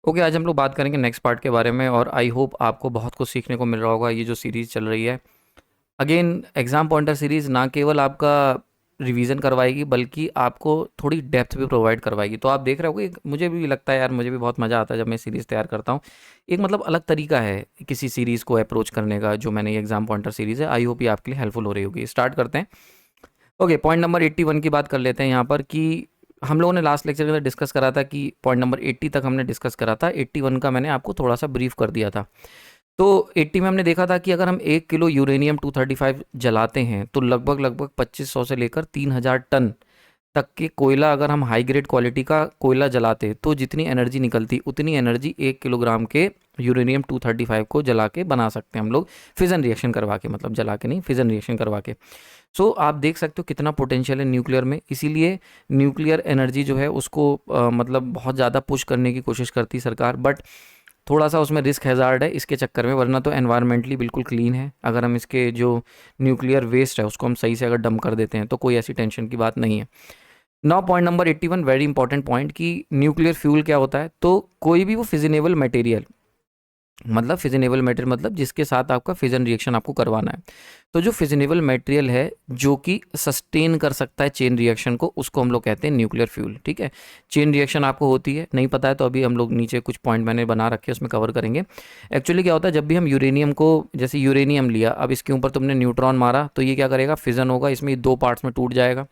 Okay, आज हम लोग बात करेंगे नेक्स्ट पार्ट के बारे में और आई होप आपको बहुत कुछ सीखने को मिल रहा होगा। ये जो सीरीज़ चल रही है, अगेन एग्ज़ाम पॉइंटर सीरीज़ ना केवल आपका रिवीजन करवाएगी बल्कि आपको थोड़ी डेप्थ भी प्रोवाइड करवाएगी। तो आप देख रहे होगे, मुझे भी लगता है यार, मुझे भी बहुत मज़ा आता है जब मैं सीरीज़ तैयार करता हूँ। एक मतलब अलग तरीका है किसी सीरीज़ को अप्रोच करने का, जो मैंने ये एग्ज़ाम पॉइंटर सीरीज़ है। आई होप ये आपके लिए हेल्पफुल हो रही होगी। स्टार्ट करते हैं। ओके, पॉइंट नंबर 81 की बात कर लेते हैं यहाँ पर कि हम लोगों ने लास्ट लेक्चर के अंदर डिस्कस करा था कि पॉइंट नंबर 80 तक हमने डिस्कस करा था। 81 का मैंने आपको थोड़ा सा ब्रीफ कर दिया था। तो 80 में हमने देखा था कि अगर हम 1 किलो यूरेनियम 235 जलाते हैं तो लगभग लगभग 2500 से लेकर 3000 टन तक के कोयला, अगर हम हाई ग्रेड क्वालिटी का कोयला जलाते तो जितनी एनर्जी निकलती उतनी एनर्जी 1 किलोग्राम के यूरेनियम 235 को जला के बना सकते हैं हम लोग, फिजन रिएक्शन करवा के, मतलब जला के नहीं, फिजन रिएक्शन करवा के। सो आप देख सकते हो कितना पोटेंशियल है न्यूक्लियर में। इसीलिए न्यूक्लियर एनर्जी जो है उसको मतलब बहुत ज़्यादा पुश करने की कोशिश करती सरकार, बट थोड़ा सा उसमें रिस्क हैज़ार्ड है इसके चक्कर में। वरना तो एनवायरमेंटली बिल्कुल क्लीन है। अगर हम इसके जो न्यूक्लियर वेस्ट है उसको हम सही से अगर डंप कर देते हैं तो कोई ऐसी टेंशन की बात नहीं है। Now point number 81, very important point, कि न्यूक्लियर फ्यूल क्या होता है। तो कोई भी वो फिजिनेबल मटेरियल, मतलब फिजिनेबल मटेरियल मतलब जिसके साथ आपका फिजन रिएक्शन आपको करवाना है। तो जो फिजिनेबल मटेरियल है जो कि सस्टेन कर सकता है चेन रिएक्शन को, उसको हम लोग कहते हैं न्यूक्लियर फ्यूल। ठीक है, चेन रिएक्शन आपको होती है, नहीं पता है तो अभी हम लोग नीचे कुछ पॉइंट मैंने बना रखे हैं उसमें कवर करेंगे। एक्चुअली क्या होता है, जब भी हम यूरेनियम को, जैसे यूरेनियम लिया, अब इसके ऊपर तुमने न्यूट्रॉन मारा तो ये क्या करेगा, फिजन होगा, इसमें 2 पार्ट्स में टूट जाएगा।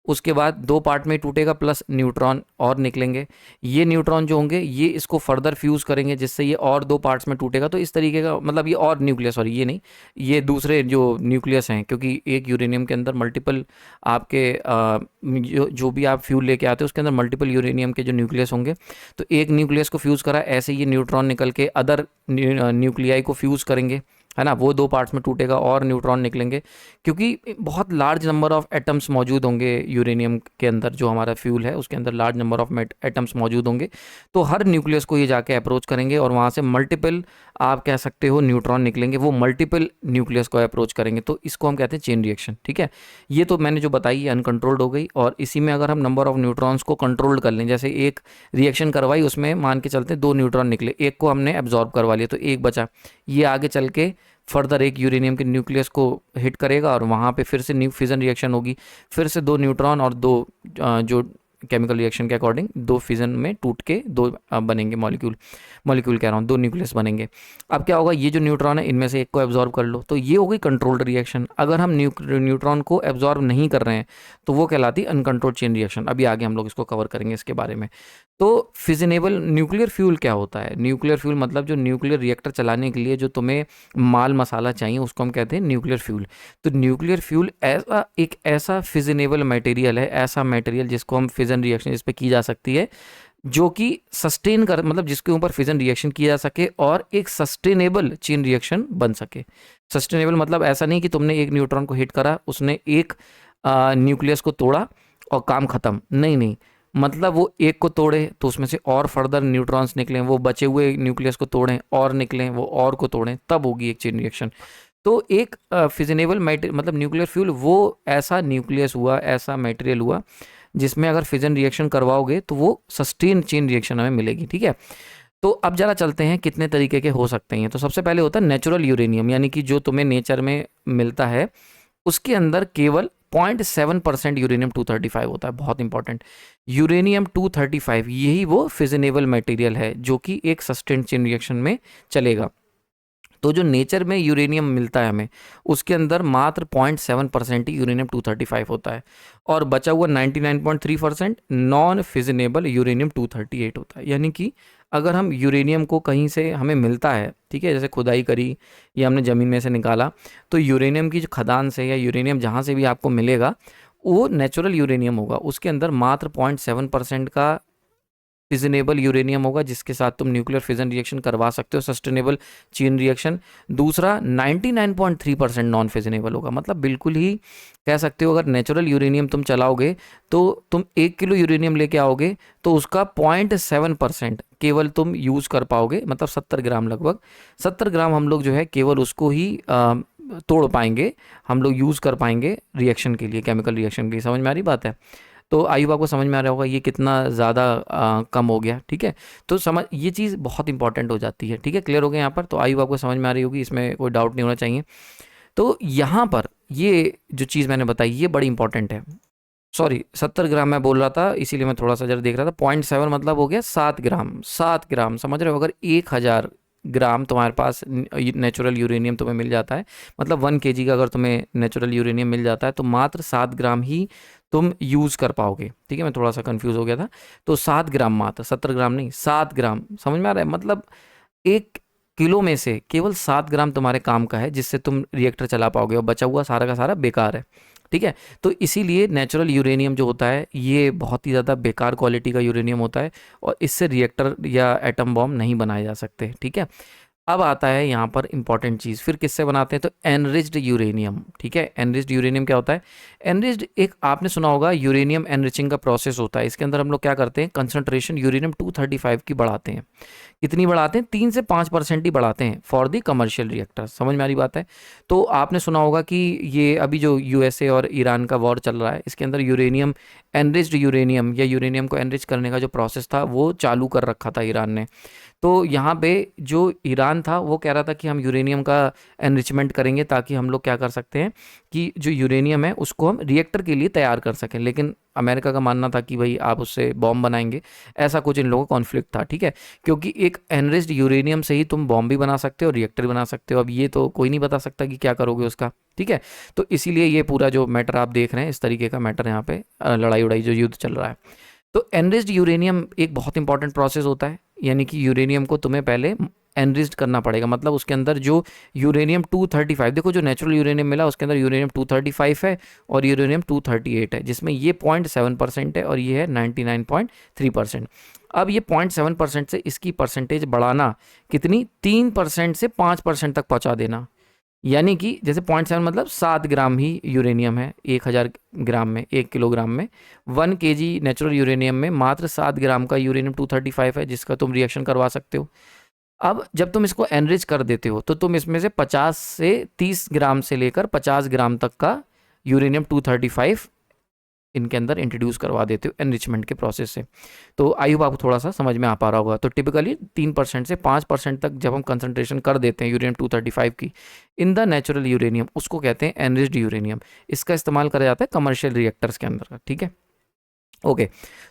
उसके बाद 2 पार्ट में टूटेगा प्लस न्यूट्रॉन और निकलेंगे। ये न्यूट्रॉन जो होंगे ये इसको फर्दर फ्यूज़ करेंगे जिससे ये और 2 पार्ट्स में टूटेगा। तो इस तरीके का मतलब ये और न्यूक्लियस, सॉरी ये नहीं, ये दूसरे जो न्यूक्लियस हैं, क्योंकि एक यूरेनियम के अंदर मल्टीपल आपके जो भी आप फ्यूल लेके आते हो उसके अंदर मल्टीपल यूरेनियम के जो न्यूक्लियस होंगे। तो एक न्यूक्लियस को फ्यूज़ करा, ऐसे ये न्यूट्रॉन निकल के अदर न्यूक्लियाई को फ्यूज़ करेंगे, है ना, वो 2 पार्ट्स में टूटेगा और न्यूट्रॉन निकलेंगे। क्योंकि बहुत लार्ज नंबर ऑफ एटम्स मौजूद होंगे यूरेनियम के अंदर, जो हमारा फ्यूल है उसके अंदर लार्ज नंबर ऑफ एटम्स मौजूद होंगे। तो हर न्यूक्लियस को ये जाके अप्रोच करेंगे और वहाँ से मल्टीपल, आप कह सकते हो, न्यूट्रॉन निकलेंगे, वो मल्टीपल न्यूक्लियस को अप्रोच करेंगे। तो इसको हम कहते हैं चेन रिएक्शन। ठीक है, ये तो मैंने जो बताई ये अनकंट्रोल्ड हो गई। और इसी में अगर हम नंबर ऑफ न्यूट्रॉन्स को कंट्रोल कर लें, जैसे एक रिएक्शन करवाई, उसमें मान के चलते 2 न्यूट्रॉन निकले, एक को हमने एब्जॉर्ब करवा लिया तो एक बचा, ये आगे चल के फर्दर एक यूरेनियम के न्यूक्लियस को हिट करेगा और वहाँ पे फिर से न्यू फिजन रिएक्शन होगी, फिर से 2 न्यूट्रॉन और दो जो केमिकल रिएक्शन के अकॉर्डिंग 2 फिजन में टूट के 2 बनेंगे मॉलिक्यूल, मॉलिक्यूल कह रहा हूँ, 2 न्यूक्लियस बनेंगे। अब क्या होगा, ये जो न्यूट्रॉन है इनमें से एक को एब्जॉर्ब कर लो, तो ये हो गई कंट्रोल्ड रिएक्शन। अगर हम न्यूट्रॉन को एब्जॉर्ब नहीं कर रहे हैं तो वो कहलाती अनकंट्रोल्ड चेन रिएक्शन। अभी आगे हम लोग इसको कवर करेंगे इसके बारे में। तो फिजिनेबल न्यूक्लियर फ्यूल क्या होता है? न्यूक्लियर फ्यूल मतलब जो न्यूक्लियर रिएक्टर चलाने के लिए जो तुम्हें माल मसाला चाहिए उसको हम कहते हैं न्यूक्लियर फ्यूल। तो न्यूक्लियर फ्यूल ऐसा फिजिनेबल मटेरियल है, ऐसा मटेरियल जिसको हम फिजन रिएक्शन इस पर की जा सकती है, जो कि सस्टेन कर, मतलब जिसके ऊपर फिजन रिएक्शन किया जा सके और एक सस्टेनेबल चेन रिएक्शन बन सके। सस्टेनेबल मतलब ऐसा नहीं कि तुमने एक न्यूट्रॉन को हिट करा, उसने एक न्यूक्लियस को तोड़ा और काम खत्म, नहीं नहीं, मतलब वो एक को तोड़े तो उसमें से और फर्दर न्यूट्रॉन्स निकलें, वो बचे हुए न्यूक्लियस को तोड़ें और निकलें, वो और को तोड़ें, तब होगी एक चेन रिएक्शन। तो एक फिजनेबल मटेरियल मतलब न्यूक्लियर फ्यूल वो ऐसा न्यूक्लियस हुआ, ऐसा मटेरियल हुआ जिसमें अगर फिजन रिएक्शन करवाओगे तो वो सस्टेन चेन रिएक्शन हमें मिलेगी। ठीक है, तो अब जरा चलते हैं कितने तरीके के हो सकते हैं। तो सबसे पहले होता है नेचुरल यूरेनियम, यानी कि जो तुम्हें नेचर में मिलता है उसके अंदर केवल 0.7% यूरेनियम 235 होता है। बहुत इंपॉर्टेंट, यूरेनियम 235 यही वो फिजनेबल मटेरियल है जो कि एक सस्टेन चेन रिएक्शन में चलेगा। तो जो नेचर में यूरेनियम मिलता है हमें, उसके अंदर मात्र 0.7% ही यूरेनियम 235 होता है और बचा हुआ 99.3% नॉन फिजनेबल यूरेनियम 238 होता है। यानी कि अगर हम यूरेनियम को कहीं से हमें मिलता है, ठीक है, जैसे खुदाई करी या हमने ज़मीन में से निकाला, तो यूरेनियम की जो खदान से या यूरेनियम जहाँ से भी आपको मिलेगा वो नेचुरल यूरेनियम होगा, उसके अंदर मात्र 0.7% का फिजनेबल यूरेनियम होगा जिसके साथ तुम न्यूक्लियर फिजन रिएक्शन करवा सकते हो, सस्टेनेबल चेन रिएक्शन। दूसरा 99.3% नॉन फिजनेबल होगा, मतलब बिल्कुल ही कह सकते हो अगर नेचुरल यूरेनियम तुम चलाओगे तो तुम 1 किलो यूरेनियम लेके आओगे तो उसका 0.7% केवल तुम यूज़ कर पाओगे, मतलब 70 ग्राम, लगभग 70 ग्राम हम लोग जो है केवल उसको ही तोड़ पाएंगे, हम लोग यूज़ कर पाएंगे रिएक्शन के लिए, केमिकल रिएक्शन के लिए। समझ में आ रही बात है? तो आई होप आपको समझ में आ रहा होगा ये कितना ज़्यादा कम हो गया, ठीक है। तो समझ, ये चीज़ बहुत इंपॉर्टेंट हो जाती है, ठीक है। क्लियर हो गया यहाँ पर? तो आई होप आपको समझ में आ रही होगी, इसमें कोई डाउट नहीं होना चाहिए। तो यहाँ पर ये जो चीज़ मैंने बताई ये बड़ी इंपॉर्टेंट है। सॉरी, 70 ग्राम मैं बोल रहा था, इसीलिए मैं थोड़ा सा जरा देख रहा था। 0.7 मतलब हो गया 7 ग्राम, 7 ग्राम, समझ रहे हो। अगर 1000 ग्राम तुम्हारे पास नेचुरल यूरेनियम तुम्हें मिल जाता है, मतलब 1 kg का अगर तुम्हें नेचुरल यूरेनियम मिल जाता है, तो मात्र 7 ग्राम ही तुम यूज़ कर पाओगे, ठीक है। मैं थोड़ा सा कंफ्यूज हो गया था। तो 7 ग्राम मात्र, 70 ग्राम नहीं, 7 ग्राम, समझ में आ रहा है। मतलब 1 किलो में से केवल 7 ग्राम तुम्हारे काम का है, जिससे तुम रिएक्टर चला पाओगे, और बचा हुआ सारा का सारा बेकार है, ठीक है। तो इसीलिए नेचुरल यूरेनियम जो होता है ये बहुत ही ज़्यादा बेकार क्वालिटी का यूरेनियम होता है, और इससे रिएक्टर या एटम बॉम्ब नहीं बनाए जा सकते, ठीक है। अब आता है यहाँ पर इंपॉर्टेंट चीज़, फिर किससे बनाते हैं, तो एनरिच्ड यूरेनियम, ठीक है। एनरिच्ड यूरेनियम क्या होता है? एनरिच्ड, एक आपने सुना होगा यूरेनियम एनरिचिंग का प्रोसेस होता है। इसके अंदर हम लोग क्या करते हैं, कंसंट्रेशन यूरेनियम 235 की बढ़ाते हैं। कितनी बढ़ाते हैं? 3 से 5% ही बढ़ाते हैं फॉर दी कमर्शियल रिएक्टर। समझ में आ रही बात है? तो आपने सुना होगा कि ये अभी जो यूएसए और ईरान का वॉर चल रहा है, इसके अंदर यूरेनियम, एनरिच्ड यूरेनियम या यूरेनियम को एनरिच करने का जो प्रोसेस था वो चालू कर रखा था ईरान ने। तो यहाँ पे जो ईरान था वो कह रहा था कि हम यूरेनियम का एनरिचमेंट करेंगे, ताकि हम लोग क्या कर सकते हैं कि जो यूरेनियम है उसको हम रिएक्टर के लिए तैयार कर सकें। लेकिन अमेरिका का मानना था कि भाई आप उससे बॉम्ब बनाएंगे, ऐसा कुछ इन लोगों का कॉन्फ्लिक्ट था, ठीक है। क्योंकि एक एनरिच्ड यूरेनियम से ही तुम बॉम्ब भी बना सकते हो, रिएक्टर बना सकते हो। अब ये तो कोई नहीं बता सकता कि क्या करोगे उसका, ठीक है। तो इसीलिए ये पूरा जो मैटर आप देख रहे हैं, इस तरीके का मैटर यहाँ पे लड़ाई उड़ाई जो युद्ध चल रहा है। तो एनरिच्ड यूरेनियम एक बहुत इंपॉर्टेंट प्रोसेस होता है, यानी कि यूरेनियम को तुम्हें पहले एनरिच्ड करना पड़ेगा। मतलब उसके अंदर जो यूरेनियम 235, देखो जो नेचुरल यूरेनियम मिला उसके अंदर यूरेनियम 235 है और यूरेनियम 238 है, जिसमें ये 0.7% है और ये है 99.3%। अब ये 0.7% से इसकी परसेंटेज बढ़ाना कितनी, 3% से 5% तक पहुंचा देना। यानी कि जैसे 0.7 मतलब 7 ग्राम ही यूरेनियम है 1000 ग्राम में, 1 किलोग्राम में। 1 kg नेचुरल यूरेनियम में मात्र 7 ग्राम का यूरेनियम 235 है, जिसका तुम रिएक्शन करवा सकते हो। अब जब तुम इसको एनरिच कर देते हो तो तुम इसमें से 50 से 30 ग्राम से लेकर 50 ग्राम तक का यूरेनियम 235 इनके अंदर इंट्रोड्यूस करवा देते हो एनरिचमेंट के प्रोसेस से। तो आई होप आपको थोड़ा सा समझ में आ पा रहा होगा। तो टिपिकली 3% से 5% तक जब हम कंसंट्रेशन कर देते हैं यूरेनियम 235 की इन द नेचुरल यूरेनियम, उसको कहते हैं एनरिच्ड यूरेनियम। इसका इस्तेमाल करा जाता है कमर्शियल रिएक्टर्स के अंदर, ठीक है। ओके,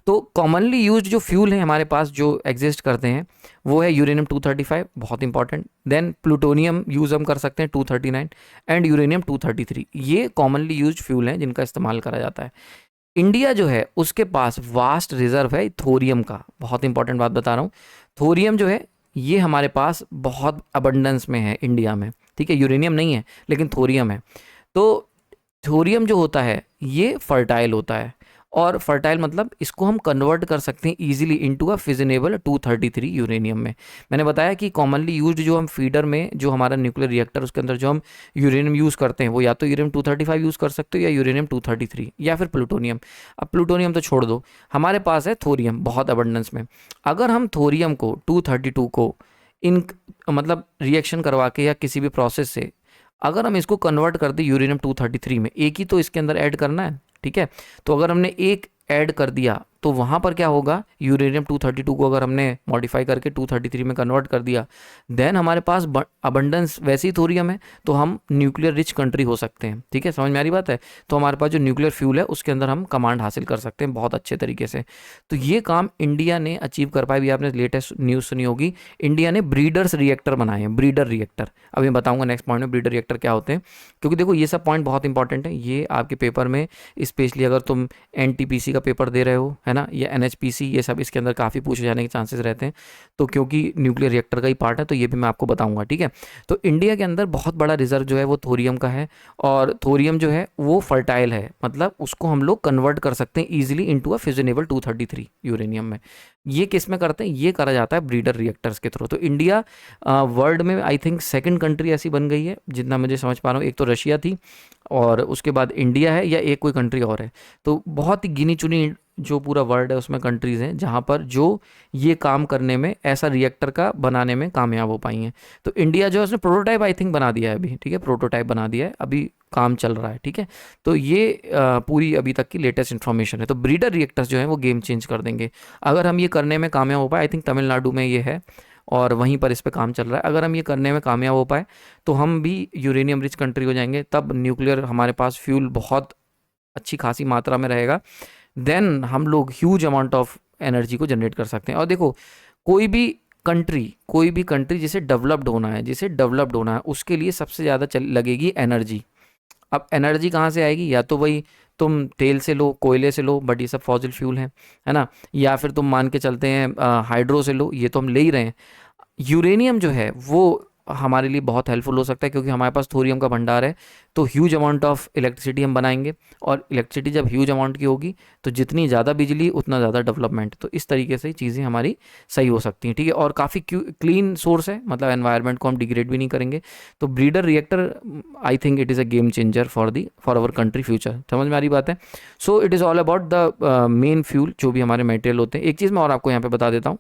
तो कॉमनली यूज्ड जो फ्यूल है हमारे पास जो एग्जिस्ट करते हैं वो है यूरेनियम 235, बहुत इंपॉर्टेंट। देन प्लूटोनियम यूज हम कर सकते हैं 239 एंड यूरेनियम 233। ये कॉमनली यूज्ड फ्यूल हैं जिनका इस्तेमाल करा जाता है। इंडिया जो है उसके पास वास्ट रिजर्व है थोरियम का, बहुत इंपॉर्टेंट बात बता रहा हूँ। थोरियम जो है ये हमारे पास बहुत अबंडेंस में है इंडिया में, ठीक है। यूरेनियम नहीं है लेकिन थोरियम है। तो थोरियम जो होता है ये फर्टाइल होता है, और फर्टाइल मतलब इसको हम कन्वर्ट कर सकते हैं इजीली इनटू अ फिजनेबल 233 यूरेनियम में। मैंने बताया कि कॉमनली यूज्ड जो हम फीडर में जो हमारा न्यूक्लियर रिएक्टर उसके अंदर जो हम यूरेनियम यूज़ करते हैं वो या तो यूरेनियम 235 यूज़ कर सकते हो या यूरेनियम 233 या फिर प्लूटोनियम। अब प्लूटोनियम तो छोड़ दो, हमारे पास है थोरियम बहुत अबंडेंस में। अगर हम थोरियम को 232 को इन मतलब रिएक्शन करवा के या किसी भी प्रोसेस से अगर हम इसको कन्वर्ट कर दें यूरेनियम 233 में, एक ही तो इसके अंदर ऐड करना है, ठीक है। तो अगर हमने एक ऐड कर दिया तो वहाँ पर क्या होगा, यूरेनियम 232 को अगर हमने मॉडिफाई करके 233 में कन्वर्ट कर दिया, देन हमारे पास अबंडेंस वैसे ही थोरियम है, तो हम न्यूक्लियर रिच कंट्री हो सकते हैं, ठीक है। समझ में आ रही बात है? तो हमारे पास जो न्यूक्लियर फ्यूल है उसके अंदर हम कमांड हासिल कर सकते हैं बहुत अच्छे तरीके से। तो ये काम इंडिया ने अचीव कर पाया। भी आपने लेटेस्ट न्यूज़ सुनी होगी, इंडिया ने ब्रीडर्स रिएक्टर बनाए हैं, ब्रीडर रिएक्टर। अभी मैं बताऊंगा नेक्स्ट पॉइंट में ब्रीडर रिएक्टर क्या होते हैं, क्योंकि देखो ये सब पॉइंट बहुत इंपॉर्टेंट है। ये आपके पेपर में स्पेशली अगर तुम एनटीपीसी का पेपर दे रहे हो, है ना, या एनएचपीसी, ये सब इसके अंदर काफ़ी पूछे जाने के चांसेस रहते हैं। तो क्योंकि न्यूक्लियर रिएक्टर का ही पार्ट है तो ये भी मैं आपको बताऊंगा, ठीक है। तो इंडिया के अंदर बहुत बड़ा रिजर्व जो है वो थोरियम का है, और थोरियम जो है वो फर्टाइल है, मतलब उसको हम लोग कन्वर्ट कर सकते हैं ईजिली इनटू अ फिजनेबल 233 यूरेनियम में। ये किस में करते हैं, ये करा जाता है ब्रीडर रिएक्टर्स के थ्रू। तो इंडिया वर्ल्ड में आई थिंक सेकंड कंट्री ऐसी बन गई है जितना मुझे समझ पा रहा हूँ। एक तो रशिया थी और उसके बाद इंडिया है, या एक कोई कंट्री और है। तो बहुत ही गिनी चुनी जो पूरा वर्ल्ड है उसमें कंट्रीज़ हैं जहाँ पर जो ये काम करने में, ऐसा रिएक्टर का बनाने में कामयाब हो पाई हैं। तो इंडिया जो है उसने प्रोटोटाइप आई थिंक बना दिया है अभी, ठीक है, प्रोटोटाइप बना दिया है, अभी काम चल रहा है, ठीक है। तो ये पूरी अभी तक की लेटेस्ट इन्फॉर्मेशन है। तो ब्रीडर रिएक्टर्स जो हैं वो गेम चेंज कर देंगे अगर हम ये करने में कामयाब हो पाए। आई थिंक तमिलनाडु में ये है और वहीं पर इस पे काम चल रहा है। अगर हम ये करने में कामयाब हो पाए तो हम भी यूरेनियम रिच कंट्री हो जाएंगे, तब न्यूक्लियर हमारे पास फ्यूल बहुत अच्छी खासी मात्रा में रहेगा। देन हम लोग ह्यूज अमाउंट ऑफ एनर्जी को जनरेट कर सकते हैं। और देखो, कोई भी कंट्री जिसे डेवलप्ड होना है उसके लिए सबसे ज़्यादा लगेगी एनर्जी। अब एनर्जी कहाँ से आएगी? या तो वही तुम तेल से लो, कोयले से लो, बट ये सब फॉसिल फ्यूल हैं, है ना, या फिर तुम मान के चलते हैं हाइड्रो से लो, ये तो हम ले ही रहे हैं। यूरेनियम जो है वो हमारे लिए बहुत हेल्पफुल हो सकता है क्योंकि हमारे पास थोरियम का भंडार है। तो ह्यूज अमाउंट ऑफ इलेक्ट्रिसिटी हम बनाएंगे, और इलेक्ट्रिसिटी जब ह्यूज अमाउंट की होगी तो जितनी ज़्यादा बिजली उतना ज़्यादा डेवलपमेंट। तो इस तरीके से चीज़ें हमारी सही हो सकती हैं, ठीक है। और काफ़ी क्लीन सोर्स है, मतलब एनवायरनमेंट को हम डिग्रेड भी नहीं करेंगे। तो breeder reactor, I think it is a game changer for our country future. समझ में आ रही बात है? So it is all about the main fuel जो भी हमारे मटेरियल होते हैं। एक चीज़ मैं और आपको यहाँ पे बता देता हूँ,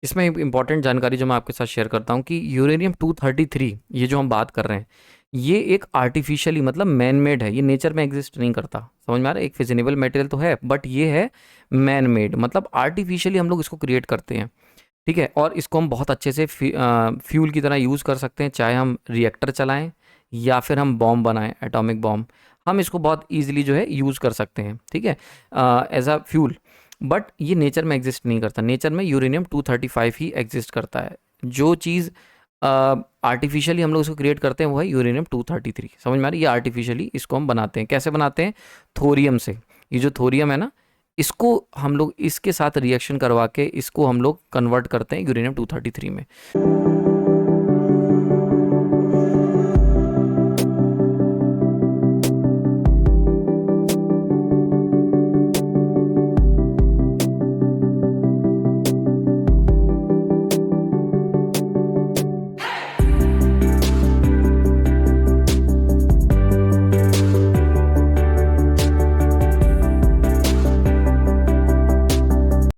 इसमें एक इंपॉर्टेंट जानकारी जो मैं आपके साथ शेयर करता हूँ कि यूरेनियम 233 ये जो हम बात कर रहे हैं, ये एक आर्टिफिशियली मतलब मैन मेड है, ये नेचर में एग्जिस्ट नहीं करता। समझ में आ रहा है? एक फिजिनेबल मटेरियल तो है बट ये है मैन मेड, मतलब आर्टिफिशियली हम लोग इसको क्रिएट करते हैं, ठीक है। और इसको हम बहुत अच्छे से फ्यूल की तरह यूज़ कर सकते हैं, चाहे हम रिएक्टर चलाएं या फिर हम बॉम्ब बनाएं, एटॉमिक बॉम्ब। हम इसको बहुत ईजिली जो है यूज़ कर सकते हैं, ठीक है, एज अ फ्यूल। बट ये नेचर में एग्जिस्ट नहीं करता। नेचर में यूरेनियम 235 ही एग्जिस्ट करता है। जो चीज़ आर्टिफिशियली हम लोग इसको क्रिएट करते हैं वो है यूरेनियम 233। समझ में आ रही है? ये आर्टिफिशियली इसको हम बनाते हैं। कैसे बनाते हैं? थोरियम से। ये जो थोरियम है ना, इसको हम लोग इसके साथ रिएक्शन करवा के इसको हम लोग कन्वर्ट करते हैं यूरेनियम 233 में।